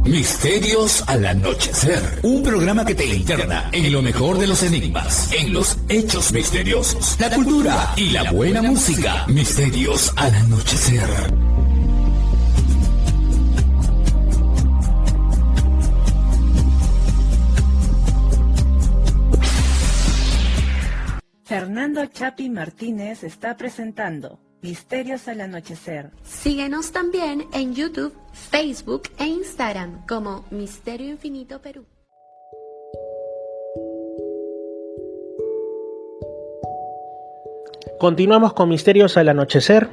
Misterios al anochecer. Un programa que te interna en lo mejor de los enigmas, en los hechos misteriosos, la cultura y la buena música. Misterios al anochecer. Fernando Chapi Martínez está presentando Misterios al Anochecer. Síguenos también en YouTube, Facebook e Instagram como Misterio Infinito Perú. Continuamos con Misterios al Anochecer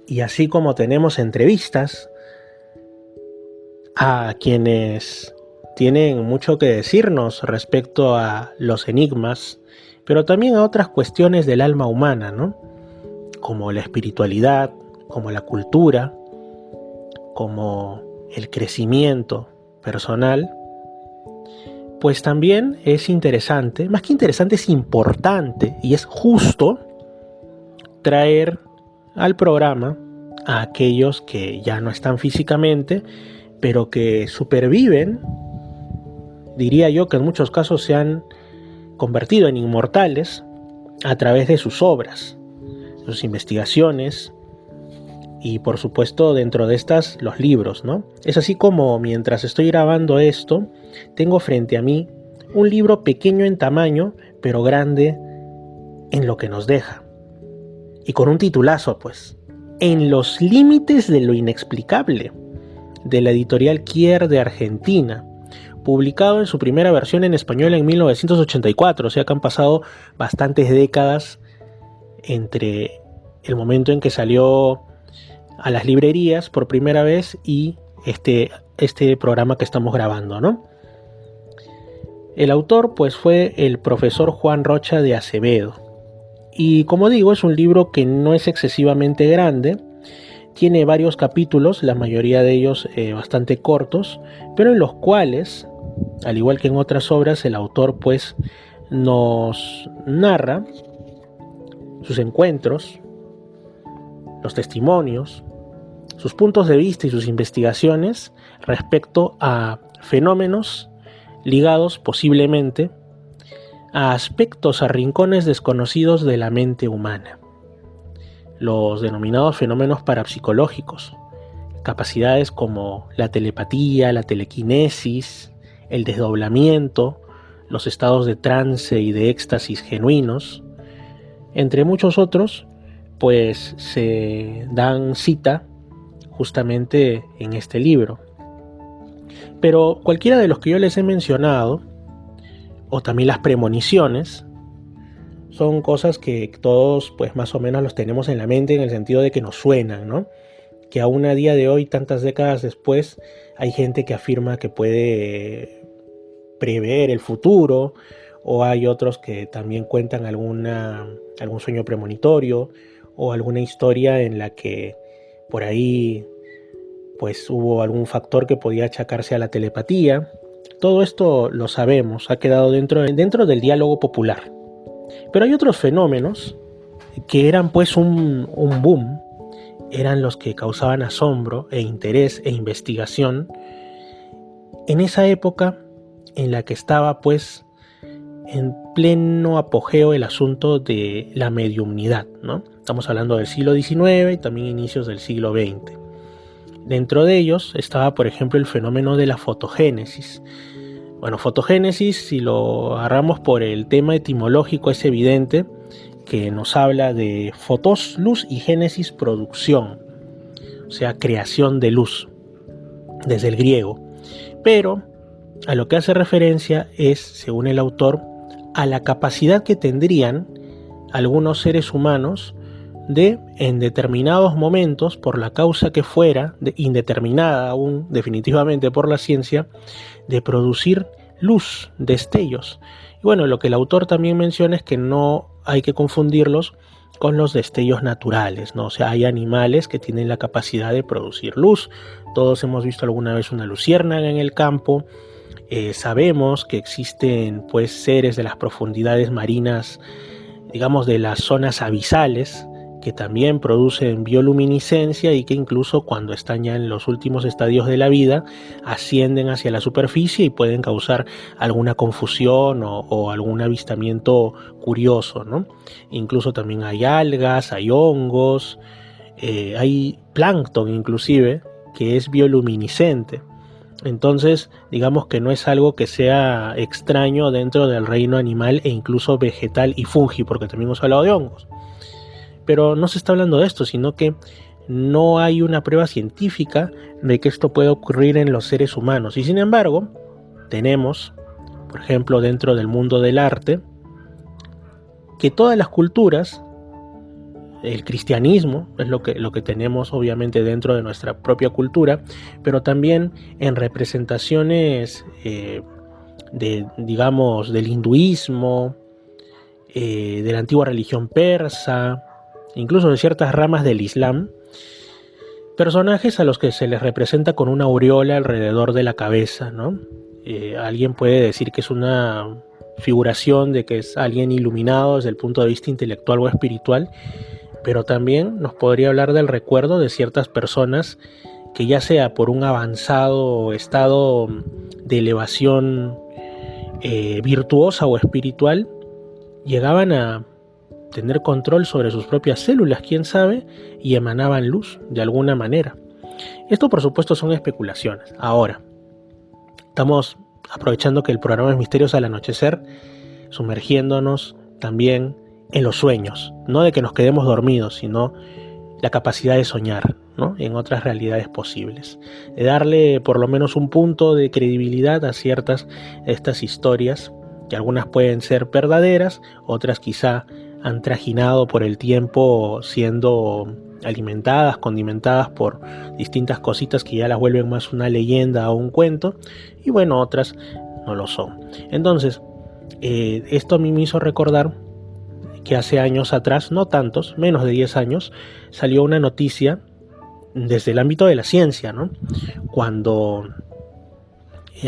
y así como tenemos entrevistas a quienes tienen mucho que decirnos respecto a los enigmas, pero también a otras cuestiones del alma humana, ¿no? Como la espiritualidad, como la cultura, como el crecimiento personal, pues también es interesante, más que interesante, es importante y es justo traer al programa a aquellos que ya no están físicamente, pero que superviven, diría yo que en muchos casos se han convertido en inmortales a través de sus obras, sus investigaciones y por supuesto dentro de estas los libros, ¿no? Es así como mientras estoy grabando esto tengo frente a mí un libro pequeño en tamaño pero grande en lo que nos deja y con un titulazo, pues, En los límites de lo inexplicable, de la editorial Kier de Argentina, publicado en su primera versión en español en 1984, o sea que han pasado bastantes décadas entre el momento en que salió a las librerías por primera vez y este programa que estamos grabando, ¿no? El autor pues fue el profesor Juan Rocha de Acevedo y como digo es un libro que no es excesivamente grande, tiene varios capítulos, la mayoría de ellos bastante cortos, pero en los cuales, al igual que en otras obras, el autor pues nos narra sus encuentros, los testimonios, sus puntos de vista y sus investigaciones respecto a fenómenos ligados posiblemente a aspectos, a rincones desconocidos de la mente humana, los denominados fenómenos parapsicológicos, capacidades como la telepatía, la telequinesis, el desdoblamiento, los estados de trance y de éxtasis genuinos, entre muchos otros, pues se dan cita justamente en este libro. Pero cualquiera de los que yo les he mencionado, o también las premoniciones, son cosas que todos pues más o menos los tenemos en la mente en el sentido de que nos suenan, ¿no? Que aún a día de hoy, tantas décadas después, hay gente que afirma que puede prever el futuro, o hay otros que también cuentan algún sueño premonitorio o alguna historia en la que por ahí pues hubo algún factor que podía achacarse a la telepatía. Todo esto lo sabemos, ha quedado dentro del diálogo popular. Pero hay otros fenómenos que eran pues un boom, eran los que causaban asombro e interés e investigación en esa época en la que estaba pues en pleno apogeo el asunto de la mediumnidad, ¿no? Estamos hablando del siglo XIX y también inicios del siglo XX. Dentro de ellos estaba, por ejemplo, el fenómeno de la fotogénesis. Bueno, fotogénesis, si lo agarramos por el tema etimológico, es evidente que nos habla de fotos, luz, y génesis, producción, o sea, creación de luz, desde el griego. Pero a lo que hace referencia es, según el autor, a la capacidad que tendrían algunos seres humanos de, en determinados momentos, por la causa que fuera, indeterminada aún definitivamente por la ciencia, de producir luz, destellos. Y bueno, lo que el autor también menciona es que no hay que confundirlos con los destellos naturales, ¿no? O sea, hay animales que tienen la capacidad de producir luz. Todos hemos visto alguna vez una luciérnaga en el campo. Sabemos que existen pues seres de las profundidades marinas, digamos de las zonas abisales, que también producen bioluminiscencia y que incluso cuando están ya en los últimos estadios de la vida ascienden hacia la superficie y pueden causar alguna confusión o algún avistamiento curioso, ¿no? Incluso también hay algas, hay hongos, hay plancton inclusive que es bioluminiscente. Entonces, digamos que no es algo que sea extraño dentro del reino animal e incluso vegetal y fungi, porque también hemos hablado de hongos. Pero no se está hablando de esto, sino que no hay una prueba científica de que esto pueda ocurrir en los seres humanos. Y sin embargo, tenemos, por ejemplo, dentro del mundo del arte, que todas las culturas, el cristianismo es lo que tenemos obviamente dentro de nuestra propia cultura, pero también en representaciones digamos, del hinduismo, de la antigua religión persa, incluso de ciertas ramas del Islam, personajes a los que se les representa con una aureola alrededor de la cabeza, ¿no? Alguien puede decir que es una figuración de que es alguien iluminado desde el punto de vista intelectual o espiritual, pero también nos podría hablar del recuerdo de ciertas personas que, ya sea por un avanzado estado de elevación virtuosa o espiritual, llegaban a tener control sobre sus propias células, quién sabe, y emanaban luz de alguna manera. Esto, por supuesto, son especulaciones. Ahora, estamos aprovechando que el programa es Misterios al Anochecer, sumergiéndonos también en los sueños, no de que nos quedemos dormidos, sino la capacidad de soñar, ¿no? En otras realidades posibles, de darle por lo menos un punto de credibilidad a ciertas de estas historias, que algunas pueden ser verdaderas, otras quizá han trajinado por el tiempo siendo alimentadas, condimentadas por distintas cositas que ya las vuelven más una leyenda o un cuento, y bueno, otras no lo son. Entonces, esto a mí me hizo recordar que hace años atrás, no tantos, menos de 10 años, salió una noticia desde el ámbito de la ciencia, ¿no? Cuando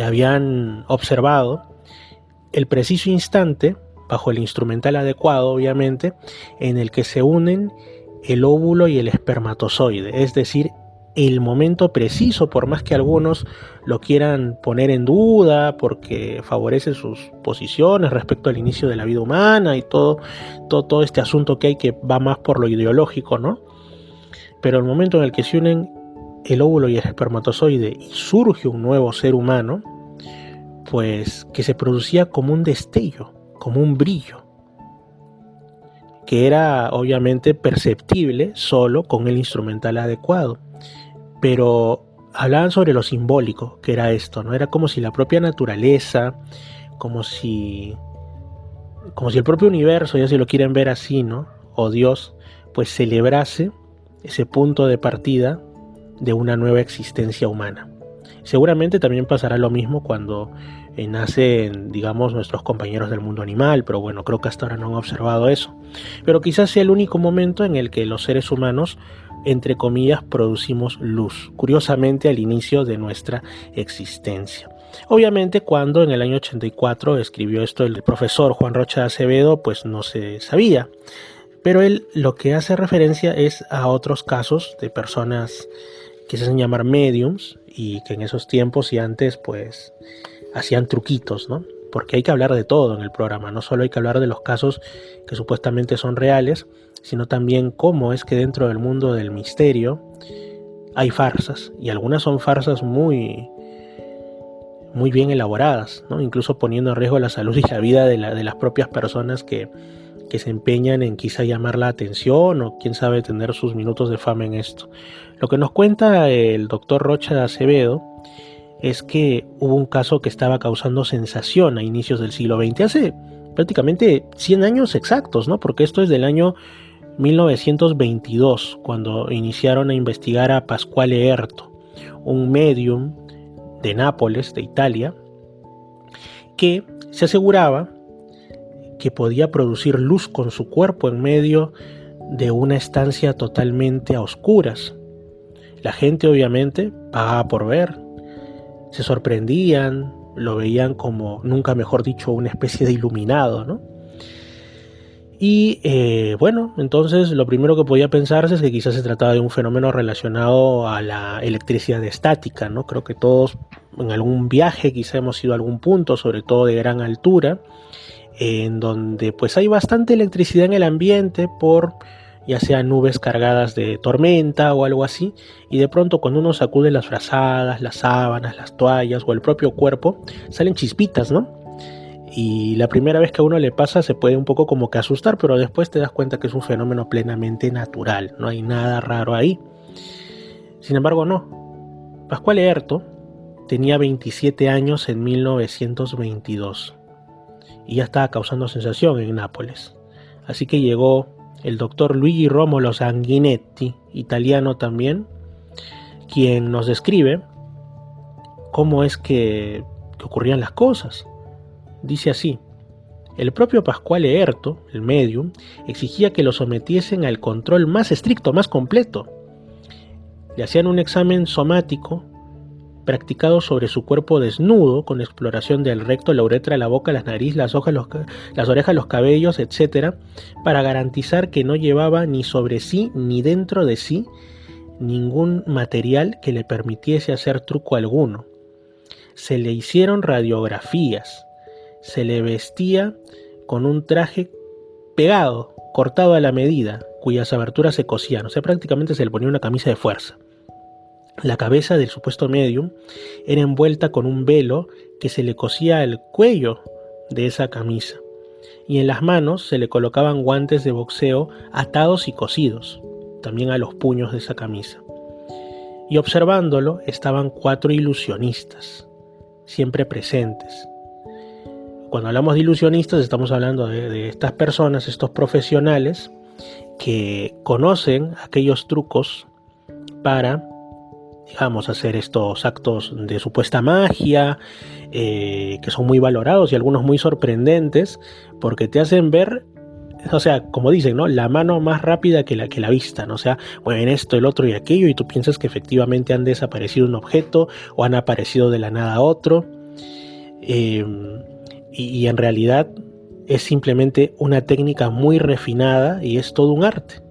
habían observado el preciso instante, bajo el instrumental adecuado obviamente, en el que se unen el óvulo y el espermatozoide, es decir, el momento preciso, por más que algunos lo quieran poner en duda porque favorece sus posiciones respecto al inicio de la vida humana y todo este asunto que hay, que va más por lo ideológico, ¿no? Pero el momento en el que se unen el óvulo y el espermatozoide y surge un nuevo ser humano, pues que se producía como un destello, como un brillo, que era obviamente perceptible solo con el instrumental adecuado. Pero hablaban sobre lo simbólico que era esto, ¿no? Era como si la propia naturaleza, como si el propio universo, ya si lo quieren ver así, ¿no? O Dios, pues celebrase ese punto de partida de una nueva existencia humana. Seguramente también pasará lo mismo cuando nacen, digamos, nuestros compañeros del mundo animal, pero bueno, creo que hasta ahora no han observado eso. Pero quizás sea el único momento en el que los seres humanos, entre comillas, producimos luz, curiosamente al inicio de nuestra existencia. Obviamente cuando en el año 84 escribió esto el profesor Juan Rocha de Acevedo, pues no se sabía, pero él lo que hace referencia es a otros casos de personas que se hacen llamar mediums y que en esos tiempos y antes pues hacían truquitos, ¿no? Porque hay que hablar de todo en el programa, no solo hay que hablar de los casos que supuestamente son reales, sino también cómo es que dentro del mundo del misterio hay farsas, y algunas son farsas muy bien elaboradas, ¿no? Incluso poniendo en riesgo la salud y la vida de las propias personas que se empeñan en quizá llamar la atención o quién sabe tener sus minutos de fama en esto. Lo que nos cuenta el doctor Rocha de Acevedo es que hubo un caso que estaba causando sensación a inicios del siglo XX, hace prácticamente 100 años exactos, ¿no? Porque esto es del año 1922, cuando iniciaron a investigar a Pasquale Erto, un medium de Nápoles, de Italia, que se aseguraba que podía producir luz con su cuerpo en medio de una estancia totalmente a oscuras. La gente obviamente pagaba por ver, se sorprendían, lo veían como, nunca mejor dicho, una especie de iluminado, ¿no? Y bueno, entonces lo primero que podía pensarse es que quizás se trataba de un fenómeno relacionado a la electricidad estática, ¿no? Creo que todos en algún viaje quizá hemos ido a algún punto, sobre todo de gran altura, en donde pues hay bastante electricidad en el ambiente por ya sea nubes cargadas de tormenta o algo así, y de pronto cuando uno sacude las frazadas, las sábanas, las toallas o el propio cuerpo, salen chispitas, ¿no? Y la primera vez que a uno le pasa se puede un poco como que asustar, pero después te das cuenta que es un fenómeno plenamente natural, no hay nada raro ahí. Sin embargo, no. Pascual Herto tenía 27 años en 1922 y ya estaba causando sensación en Nápoles. Así que llegó el doctor Luigi Romolo Sanguinetti, italiano también, quien nos describe cómo es que ocurrían las cosas. Dice así: el propio Pasquale Erto, el medium, exigía que lo sometiesen al control más estricto, más completo. Le hacían un examen somático practicado sobre su cuerpo desnudo, con exploración del recto, la uretra, la boca, la nariz, las orejas, los cabellos, etc., para garantizar que no llevaba ni sobre sí ni dentro de sí ningún material que le permitiese hacer truco alguno. Se le hicieron radiografías. Se le vestía con un traje pegado, cortado a la medida, cuyas aberturas se cosían, o sea, prácticamente se le ponía una camisa de fuerza. La cabeza del supuesto medium era envuelta con un velo que se le cosía al cuello de esa camisa, y en las manos se le colocaban guantes de boxeo atados y cosidos, también a los puños de esa camisa. Y observándolo estaban 4 ilusionistas, siempre presentes. Cuando hablamos de ilusionistas estamos hablando de estas personas, estos profesionales que conocen aquellos trucos para, digamos, hacer estos actos de supuesta magia, que son muy valorados y algunos muy sorprendentes, porque te hacen ver, o sea, como dicen, ¿no?, la mano más rápida que la vista, ¿no? O sea, mueven esto, el otro y aquello, y tú piensas que efectivamente han desaparecido un objeto o han aparecido de la nada otro. Y en realidad es simplemente una técnica muy refinada y es todo un arte.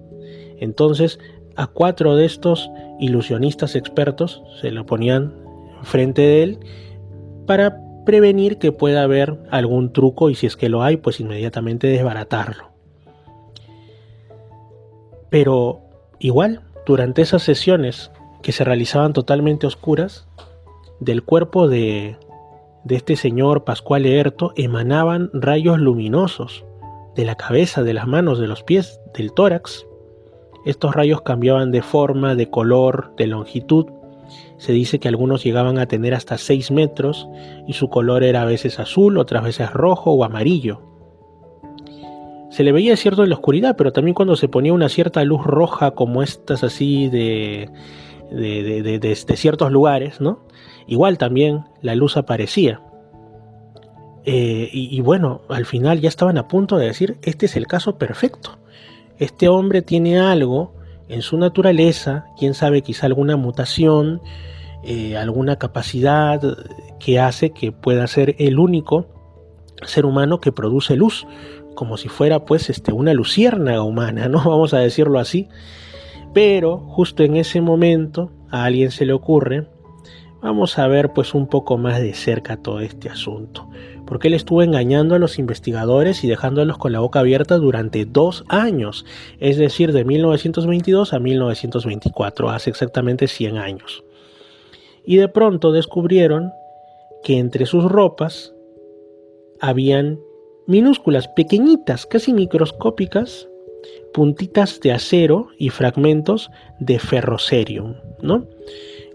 Entonces a 4 de estos ilusionistas expertos se lo ponían frente de él para prevenir que pueda haber algún truco, y si es que lo hay, pues inmediatamente desbaratarlo. Pero igual, durante esas sesiones que se realizaban totalmente oscuras, del cuerpo de este señor Pasquale Erto emanaban rayos luminosos de la cabeza, de las manos, de los pies, del tórax. Estos rayos cambiaban de forma, de color, de longitud. Se dice que algunos llegaban a tener hasta 6 metros y su color era a veces azul, otras veces rojo o amarillo. Se le veía cierto en la oscuridad, pero también cuando se ponía una cierta luz roja, como estas así de ciertos lugares, ¿no?, igual también la luz aparecía. Y bueno, al final ya estaban a punto de decir: este es el caso perfecto. Este hombre tiene algo en su naturaleza, quién sabe, quizá alguna mutación, alguna capacidad que hace que pueda ser el único ser humano que produce luz, como si fuera pues una luciérnaga humana, ¿no? Vamos a decirlo así. Pero justo en ese momento a alguien se le ocurre: vamos a ver pues un poco más de cerca todo este asunto, porque él estuvo engañando a los investigadores y dejándolos con la boca abierta durante 2 años, es decir, de 1922 a 1924, hace exactamente 100 años. Y de pronto descubrieron que entre sus ropas habían minúsculas, pequeñitas, casi microscópicas, puntitas de acero y fragmentos de ferrocerium, ¿no?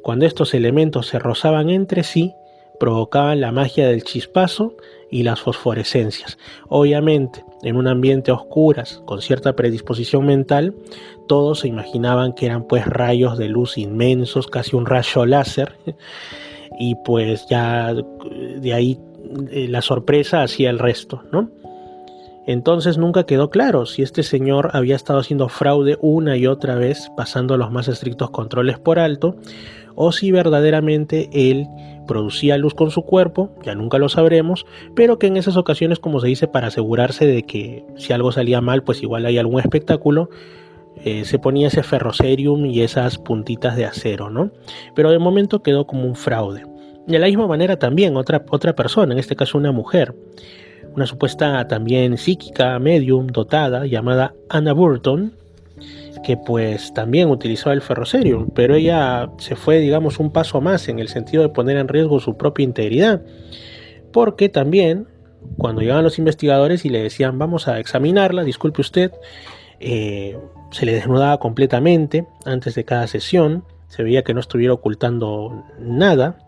Cuando estos elementos se rozaban entre sí, provocaban la magia del chispazo y las fosforescencias. Obviamente, en un ambiente a oscuras, con cierta predisposición mental, todos se imaginaban que eran pues rayos de luz inmensos, casi un rayo láser, y pues ya de ahí la sorpresa hacía el resto, ¿no? Entonces nunca quedó claro si este señor había estado haciendo fraude una y otra vez, pasando los más estrictos controles por alto, o si verdaderamente él producía luz con su cuerpo, ya nunca lo sabremos, pero que en esas ocasiones, como se dice, para asegurarse de que si algo salía mal, pues igual hay algún espectáculo, se ponía ese ferrocerium y esas puntitas de acero, ¿no? Pero de momento quedó como un fraude. De la misma manera también otra persona, en este caso una mujer, una supuesta también psíquica, medium, dotada, llamada Anna Burton, que pues también utilizó el ferrocerium, pero ella se fue, digamos, un paso más en el sentido de poner en riesgo su propia integridad, porque también cuando llegaban los investigadores y le decían vamos a examinarla, disculpe usted, se le desnudaba completamente antes de cada sesión, se veía que no estuviera ocultando nada,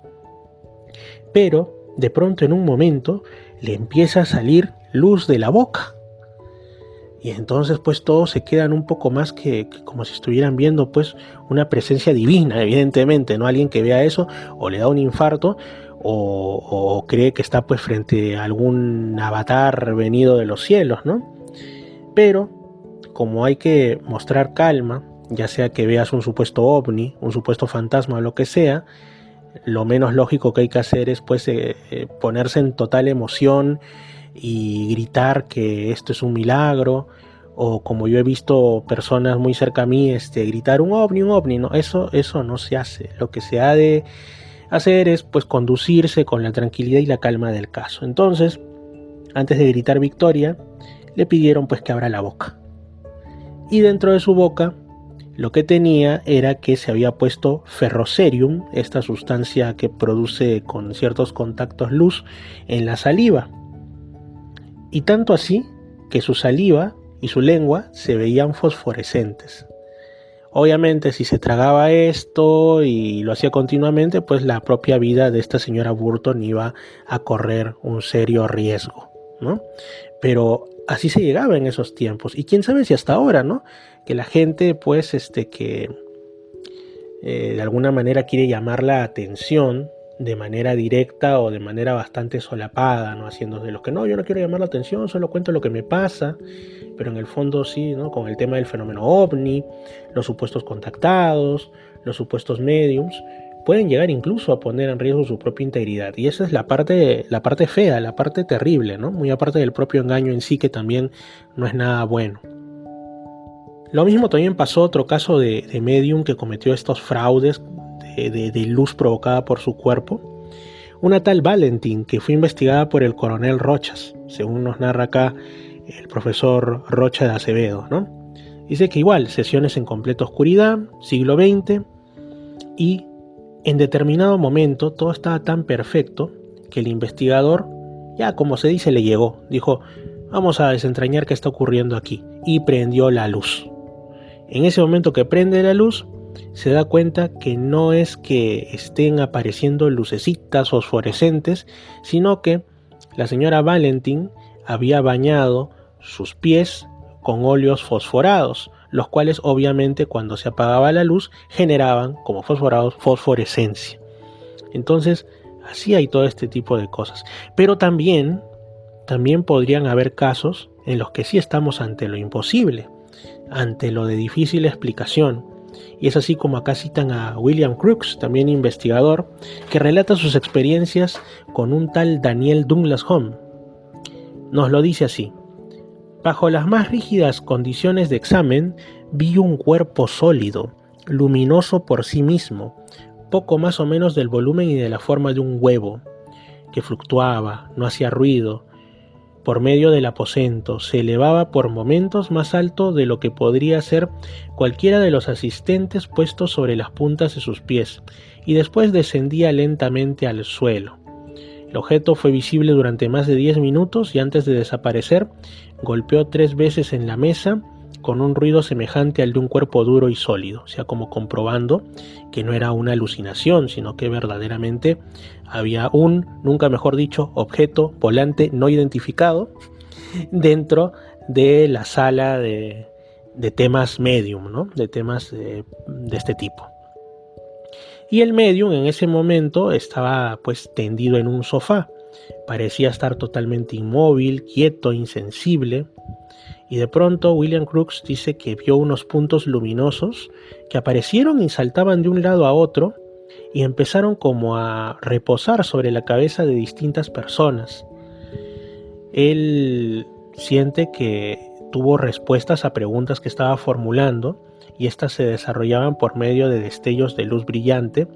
pero de pronto en un momento le empieza a salir luz de la boca. Y entonces pues todos se quedan un poco más que como si estuvieran viendo pues una presencia divina, evidentemente, ¿no? Alguien que vea eso o le da un infarto o cree que está pues frente a algún avatar venido de los cielos, ¿no? Pero como hay que mostrar calma, ya sea que veas un supuesto ovni, un supuesto fantasma o lo que sea, lo menos lógico que hay que hacer es pues ponerse en total emoción y gritar que esto es un milagro, o como yo he visto personas muy cerca a mí gritar un ovni, no, eso no se hace. Lo que se ha de hacer es pues conducirse con la tranquilidad y la calma del caso. Entonces, antes de gritar victoria, le pidieron pues que abra la boca, y dentro de su boca lo que tenía era que se había puesto ferrocerium, esta sustancia que produce con ciertos contactos luz, en la saliva. Y tanto así que su saliva y su lengua se veían fosforescentes. Obviamente si se tragaba esto y lo hacía continuamente, pues la propia vida de esta señora Burton iba a correr un serio riesgo, ¿no? Pero así se llegaba en esos tiempos. Y quién sabe si hasta ahora, ¿no? Que la gente pues que de alguna manera quiere llamar la atención de manera directa o de manera bastante solapada, ¿no? Haciendo de lo que no, yo no quiero llamar la atención, solo cuento lo que me pasa, pero en el fondo sí, ¿no? Con el tema del fenómeno ovni, los supuestos contactados, los supuestos mediums, pueden llegar incluso a poner en riesgo su propia integridad, y esa es la parte fea, la parte terrible, ¿no? Muy aparte del propio engaño en sí, que también no es nada bueno. Lo mismo también pasó otro caso de medium que cometió estos fraudes de luz provocada por su cuerpo, una tal Valentín, que fue investigada por el coronel Rochas, según nos narra acá el profesor Rocha de Acevedo, ¿no? Dice que igual, sesiones en completa oscuridad, siglo XX, y en determinado momento todo estaba tan perfecto que el investigador, ya como se dice, le llegó, dijo, vamos a desentrañar qué está ocurriendo aquí, y prendió la luz. En ese momento que prende la luz, se da cuenta que no es que estén apareciendo lucecitas fosforescentes, sino que la señora Valentín había bañado sus pies con óleos fosforados, los cuales obviamente cuando se apagaba la luz generaban como fosforados fosforescencia. Entonces así hay todo este tipo de cosas. Pero también podrían haber casos en los que sí estamos ante lo imposible, ante lo de difícil explicación. Y es así como acá citan a William Crookes, también investigador, que relata sus experiencias con un tal Daniel Douglas Home. Nos lo dice así: bajo las más rígidas condiciones de examen, vi un cuerpo sólido, luminoso por sí mismo, poco más o menos del volumen y de la forma de un huevo, que fluctuaba, no hacía ruido, por medio del aposento, se elevaba por momentos más alto de lo que podría ser cualquiera de los asistentes puestos sobre las puntas de sus pies, y después descendía lentamente al suelo. El objeto fue visible durante más de 10 minutos y antes de desaparecer, golpeó 3 veces en la mesa con un ruido semejante al de un cuerpo duro y sólido, o sea, como comprobando que no era una alucinación, sino que verdaderamente había un, nunca mejor dicho, objeto volante no identificado dentro de la sala de temas medium, ¿no? De temas de este tipo. Y el medium en ese momento estaba pues tendido en un sofá, parecía estar totalmente inmóvil, quieto, insensible, y de pronto William Crookes dice que vio unos puntos luminosos que aparecieron y saltaban de un lado a otro y empezaron como a reposar sobre la cabeza de distintas personas. Él siente que tuvo respuestas a preguntas que estaba formulando y estas se desarrollaban por medio de destellos de luz brillante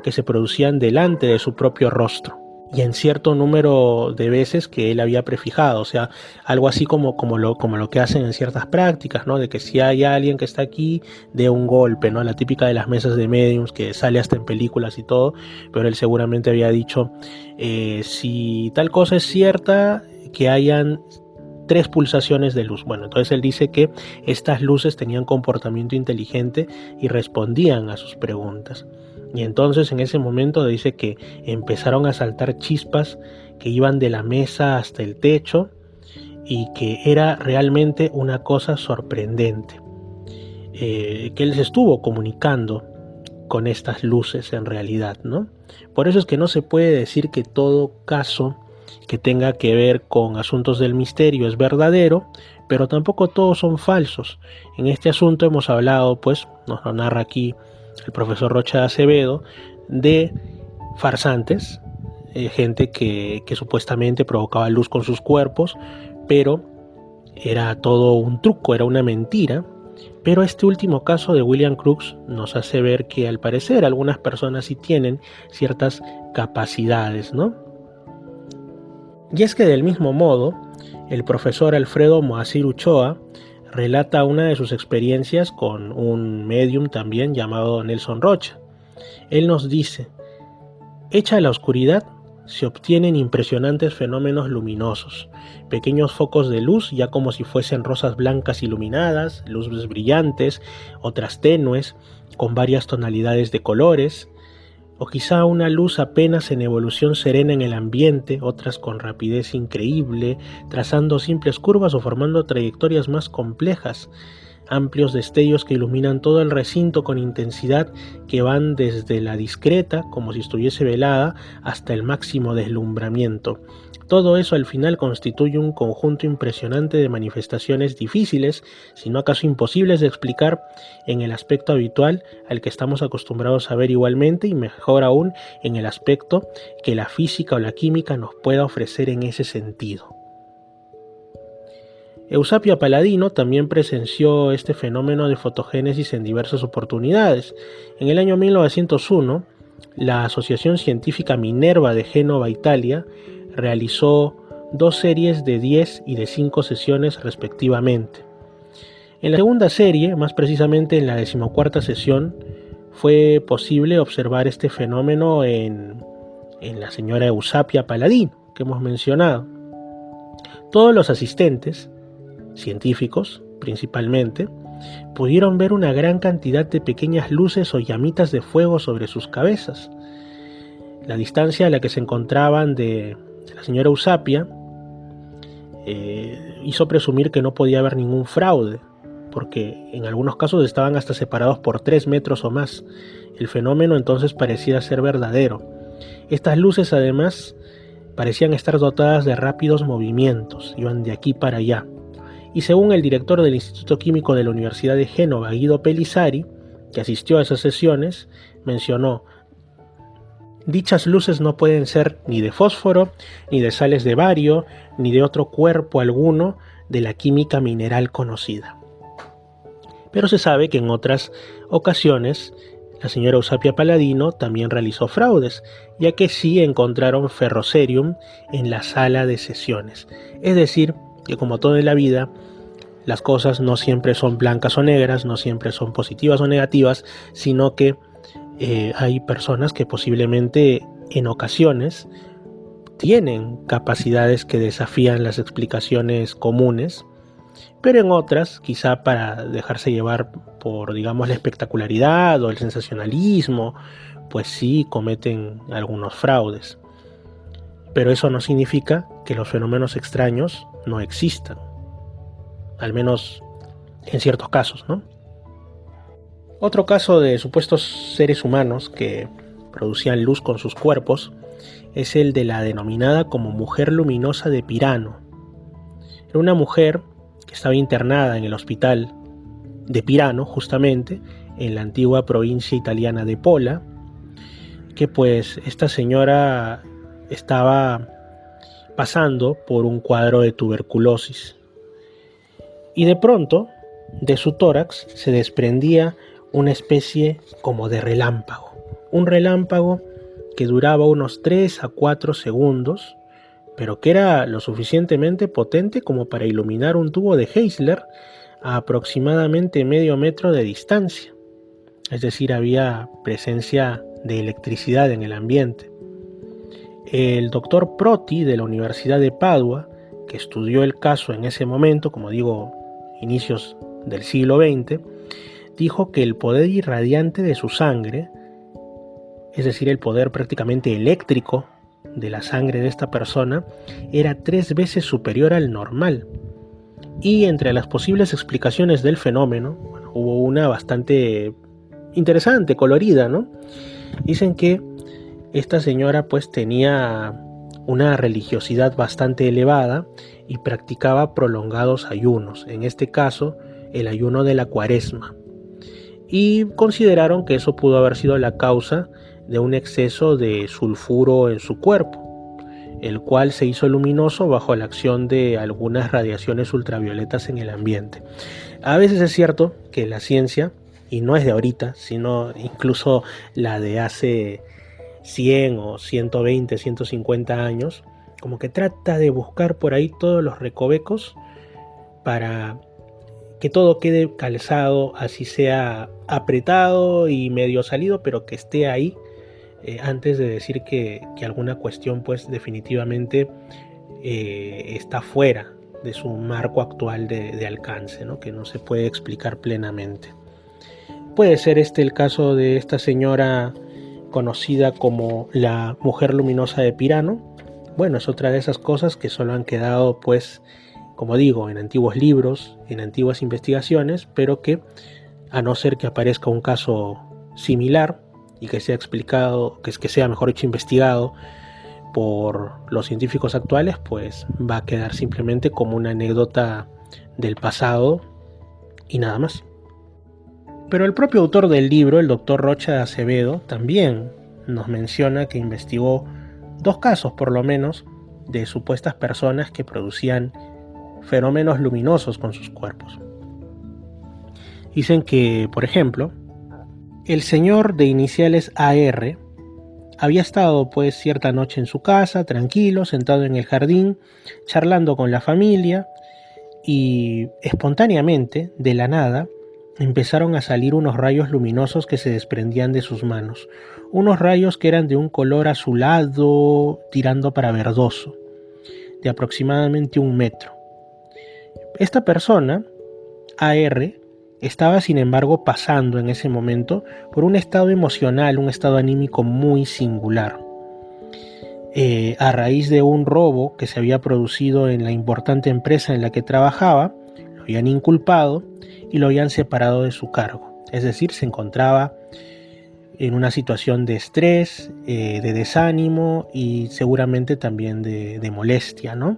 que se producían delante de su propio rostro y en cierto número de veces que él había prefijado, o sea, algo así como lo que hacen en ciertas prácticas, ¿no? De que si hay alguien que está aquí, dé un golpe, ¿no? La típica de las mesas de mediums que sale hasta en películas y todo, pero él seguramente había dicho, si tal cosa es cierta, que hayan 3 pulsaciones de luz. Bueno, entonces él dice que estas luces tenían comportamiento inteligente y respondían a sus preguntas. Y entonces en ese momento dice que empezaron a saltar chispas que iban de la mesa hasta el techo y que era realmente una cosa sorprendente. Que él se estuvo comunicando con estas luces en realidad, ¿no? Por eso es que no se puede decir que todo caso que tenga que ver con asuntos del misterio es verdadero, pero tampoco todos son falsos. En este asunto hemos hablado, pues, nos lo narra aquí el profesor Rocha de Acevedo, de farsantes, gente que supuestamente provocaba luz con sus cuerpos, pero era todo un truco, era una mentira. Pero este último caso de William Crookes nos hace ver que al parecer algunas personas sí tienen ciertas capacidades, ¿no? Y es que del mismo modo, el profesor Alfredo Moacir Uchoa relata una de sus experiencias con un medium también llamado Nelson Rocha. Él nos dice, hecha la oscuridad, se obtienen impresionantes fenómenos luminosos, pequeños focos de luz ya como si fuesen rosas blancas iluminadas, luces brillantes, otras tenues, con varias tonalidades de colores, o quizá una luz apenas en evolución serena en el ambiente, otras con rapidez increíble, trazando simples curvas o formando trayectorias más complejas, amplios destellos que iluminan todo el recinto con intensidad que van desde la discreta, como si estuviese velada, hasta el máximo deslumbramiento. Todo eso al final constituye un conjunto impresionante de manifestaciones difíciles, si no acaso imposibles de explicar en el aspecto habitual al que estamos acostumbrados a ver igualmente y mejor aún en el aspecto que la física o la química nos pueda ofrecer en ese sentido. Eusapia Paladino también presenció este fenómeno de fotogénesis en diversas oportunidades. En el año 1901, la Asociación Científica Minerva de Génova, Italia, realizó 2 series de 10 y de 5 sesiones respectivamente. En la segunda serie, más precisamente en la 14ª sesión, fue posible observar este fenómeno en la señora Eusapia Paladino, que hemos mencionado. Todos los asistentes, científicos principalmente, pudieron ver una gran cantidad de pequeñas luces o llamitas de fuego sobre sus cabezas. La distancia a la que se encontraban de la señora Eusapia hizo presumir que no podía haber ningún fraude, porque en algunos casos estaban hasta separados por 3 metros o más. El fenómeno entonces parecía ser verdadero. Estas luces además parecían estar dotadas de rápidos movimientos, iban de aquí para allá. Y según el director del Instituto Químico de la Universidad de Génova, Guido Pellizzari, que asistió a esas sesiones, mencionó: dichas luces no pueden ser ni de fósforo, ni de sales de bario, ni de otro cuerpo alguno de la química mineral conocida. Pero se sabe que en otras ocasiones la señora Eusapia Paladino también realizó fraudes, ya que sí encontraron ferrocerium en la sala de sesiones. Es decir, que como todo en la vida, las cosas no siempre son blancas o negras, no siempre son positivas o negativas, sino que hay personas que posiblemente en ocasiones tienen capacidades que desafían las explicaciones comunes, pero en otras, quizá para dejarse llevar por, digamos, la espectacularidad o el sensacionalismo, pues sí cometen algunos fraudes. Pero eso no significa que los fenómenos extraños no existan, al menos en ciertos casos, ¿no? Otro caso de supuestos seres humanos que producían luz con sus cuerpos es el de la denominada como mujer luminosa de Pirano. Era una mujer que estaba internada en el hospital de Pirano, justamente, en la antigua provincia italiana de Pola, que pues esta señora estaba pasando por un cuadro de tuberculosis y de pronto de su tórax se desprendía una especie como de relámpago, un relámpago que duraba unos 3 a 4 segundos, pero que era lo suficientemente potente como para iluminar un tubo de Heisler a aproximadamente medio metro de distancia. Es decir, había presencia de electricidad en el ambiente. El doctor Proti de la Universidad de Padua, que estudió el caso en ese momento, como digo, inicios del siglo XX, dijo que el poder irradiante de su sangre, es decir, el poder prácticamente eléctrico de la sangre de esta persona, era 3 veces superior al normal. Y entre las posibles explicaciones del fenómeno, bueno, hubo una bastante interesante, colorida, ¿no? Dicen que esta señora pues tenía una religiosidad bastante elevada y practicaba prolongados ayunos, en este caso el ayuno de la Cuaresma. Y consideraron que eso pudo haber sido la causa de un exceso de sulfuro en su cuerpo, el cual se hizo luminoso bajo la acción de algunas radiaciones ultravioletas en el ambiente. A veces es cierto que la ciencia, y no es de ahorita, sino incluso la de hace 100 o 120, 150 años, como que trata de buscar por ahí todos los recovecos para que todo quede calzado, así sea apretado y medio salido, pero que esté ahí antes de decir que alguna cuestión pues definitivamente está fuera de su marco actual de alcance, ¿no? Que no se puede explicar plenamente. Puede ser este el caso de esta señora conocida como la mujer luminosa de Pirano. Bueno, es otra de esas cosas que solo han quedado pues, como digo, en antiguos libros, en antiguas investigaciones, pero que a no ser que aparezca un caso similar y que sea explicado, que sea mejor dicho investigado por los científicos actuales, pues va a quedar simplemente como una anécdota del pasado y nada más. Pero el propio autor del libro, el doctor Rocha de Acevedo, también nos menciona que investigó 2 casos por lo menos de supuestas personas que producían fenómenos luminosos con sus cuerpos. Dicen que, por ejemplo, el señor de iniciales AR había estado pues cierta noche en su casa, tranquilo, sentado en el jardín, charlando con la familia, y espontáneamente, de la nada, empezaron a salir unos rayos luminosos que se desprendían de sus manos, unos rayos que eran de un color azulado tirando para verdoso, de aproximadamente 1 metro. Esta persona, AR, estaba sin embargo pasando en ese momento por un estado emocional, un estado anímico muy singular. A raíz de un robo que se había producido en la importante empresa en la que trabajaba, lo habían inculpado y lo habían separado de su cargo. Es decir, se encontraba en una situación de estrés, de desánimo y seguramente también de molestia, ¿no?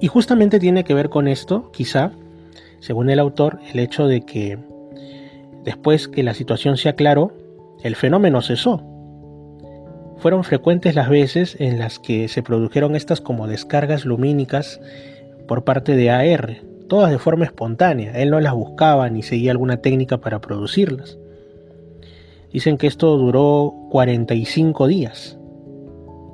Y justamente tiene que ver con esto, quizá, según el autor, el hecho de que después que la situación se aclaró, el fenómeno cesó. Fueron frecuentes las veces en las que se produjeron estas como descargas lumínicas por parte de AR, todas de forma espontánea. Él no las buscaba ni seguía alguna técnica para producirlas. Dicen que esto duró 45 días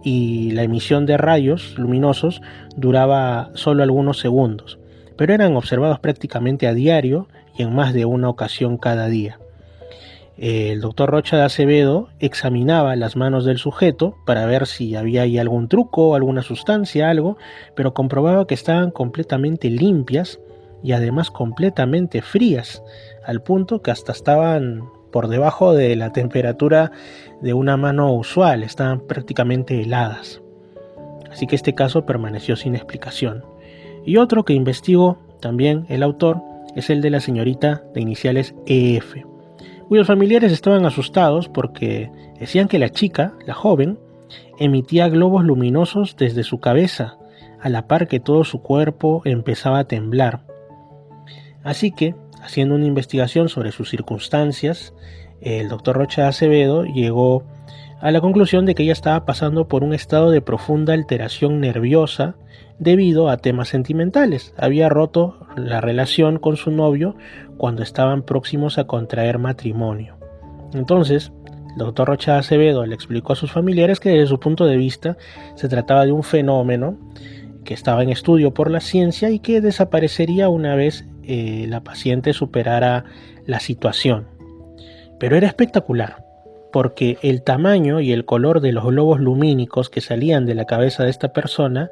y la emisión de rayos luminosos duraba solo algunos segundos, pero eran observados prácticamente a diario y en más de una ocasión cada día. El doctor Rocha de Acevedo examinaba las manos del sujeto para ver si había ahí algún truco, alguna sustancia, algo, pero comprobaba que estaban completamente limpias y además completamente frías, al punto que hasta estaban por debajo de la temperatura de una mano usual, estaban prácticamente heladas. Así que este caso permaneció sin explicación. Y otro que investigó también el autor es el de la señorita de iniciales EF, cuyos familiares estaban asustados porque decían que la chica, la joven, emitía globos luminosos desde su cabeza, a la par que todo su cuerpo empezaba a temblar. Así que, haciendo una investigación sobre sus circunstancias, el doctor Rocha de Acevedo llegó a la conclusión de que ella estaba pasando por un estado de profunda alteración nerviosa debido a temas sentimentales. Había roto la relación con su novio cuando estaban próximos a contraer matrimonio. Entonces, el doctor Rocha de Acevedo le explicó a sus familiares que desde su punto de vista se trataba de un fenómeno que estaba en estudio por la ciencia y que desaparecería una vez la paciente superara la situación. Pero era espectacular, porque el tamaño y el color de los globos lumínicos que salían de la cabeza de esta persona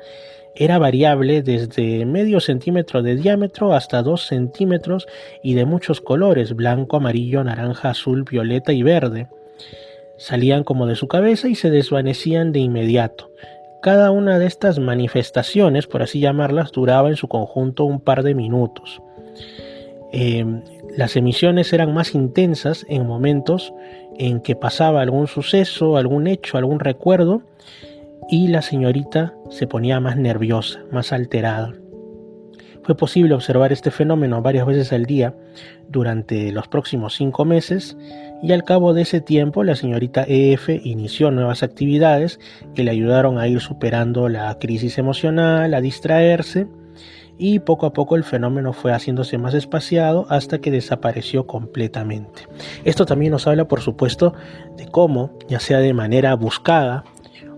era variable desde medio centímetro de diámetro hasta 2 centímetros y de muchos colores: blanco, amarillo, naranja, azul, violeta y verde. Salían como de su cabeza y se desvanecían de inmediato. Cada una de estas manifestaciones, por así llamarlas, duraba en su conjunto un par de minutos. Las emisiones eran más intensas en momentos en que pasaba algún suceso, algún hecho, algún recuerdo, y la señorita se ponía más nerviosa, más alterada. Fue posible observar este fenómeno varias veces al día durante los próximos 5 meses, y al cabo de ese tiempo la señorita EF inició nuevas actividades que le ayudaron a ir superando la crisis emocional, a distraerse, y poco a poco el fenómeno fue haciéndose más espaciado hasta que desapareció completamente. Esto también nos habla, por supuesto, de cómo, ya sea de manera buscada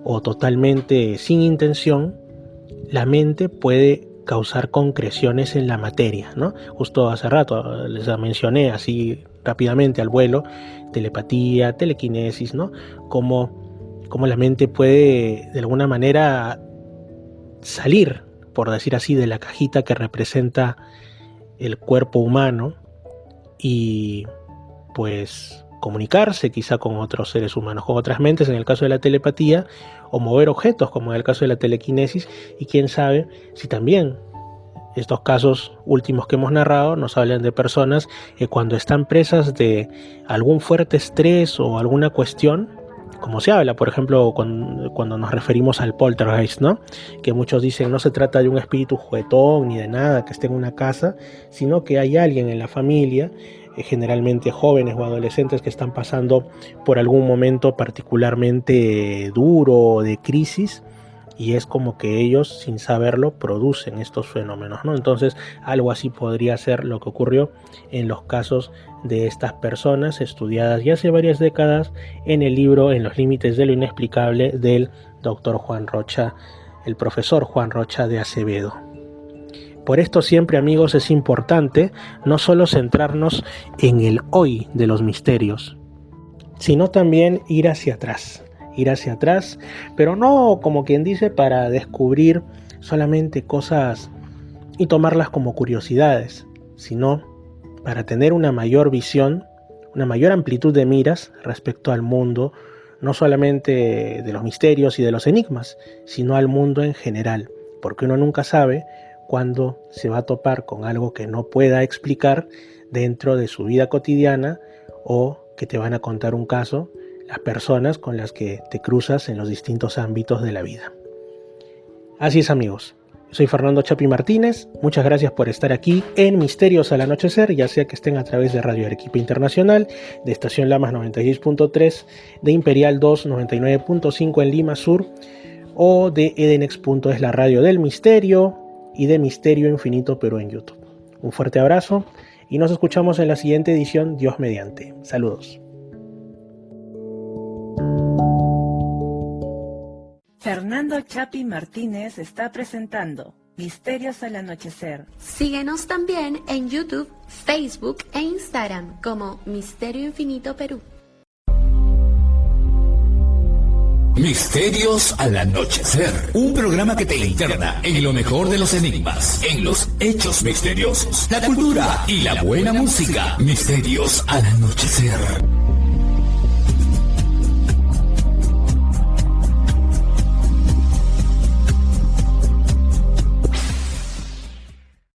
o totalmente sin intención, la mente puede causar concreciones en la materia, ¿no? Justo hace rato les mencioné así rápidamente al vuelo: telepatía, telequinesis, ¿no? Cómo la mente puede de alguna manera salir, por decir así, de la cajita que representa el cuerpo humano y pues comunicarse quizá con otros seres humanos, con otras mentes en el caso de la telepatía, o mover objetos como en el caso de la telequinesis, y quién sabe si también estos casos últimos que hemos narrado nos hablan de personas que cuando están presas de algún fuerte estrés o alguna cuestión, como se habla, por ejemplo, cuando nos referimos al poltergeist, ¿no? Que muchos dicen no se trata de un espíritu juguetón ni de nada que esté en una casa, sino que hay alguien en la familia, generalmente jóvenes o adolescentes, que están pasando por algún momento particularmente duro de crisis, y es como que ellos, sin saberlo, producen estos fenómenos, ¿no? Entonces, algo así podría ser lo que ocurrió en los casos de estas personas, estudiadas ya hace varias décadas en el libro En los límites de lo inexplicable del doctor Juan Rocha, el profesor Juan Rocha de Acevedo. Por esto siempre, amigos, es importante no solo centrarnos en el hoy de los misterios, sino también ir hacia atrás, pero no como quien dice para descubrir solamente cosas y tomarlas como curiosidades, sino para tener una mayor visión, una mayor amplitud de miras respecto al mundo, no solamente de los misterios y de los enigmas, sino al mundo en general, porque uno nunca sabe cuándo se va a topar con algo que no pueda explicar dentro de su vida cotidiana, o que te van a contar un caso las personas con las que te cruzas en los distintos ámbitos de la vida. Así es, amigos. Soy Fernando Chapi Martínez. Muchas gracias por estar aquí en Misterios al Anochecer, ya sea que estén a través de Radio Arequipa Internacional, de Estación Lamas 96.3, de Imperial 2 99.5 en Lima Sur, o de Edenex. Es la radio del misterio, y de Misterio Infinito Perú en YouTube. Un fuerte abrazo y nos escuchamos en la siguiente edición, Dios mediante. Saludos. Fernando Chapi Martínez está presentando Misterios al Anochecer. Síguenos también en YouTube, Facebook e Instagram como Misterio Infinito Perú. Misterios al Anochecer, un programa que te interna en lo mejor de los enigmas, en los hechos misteriosos, la cultura y la buena música. Misterios al Anochecer.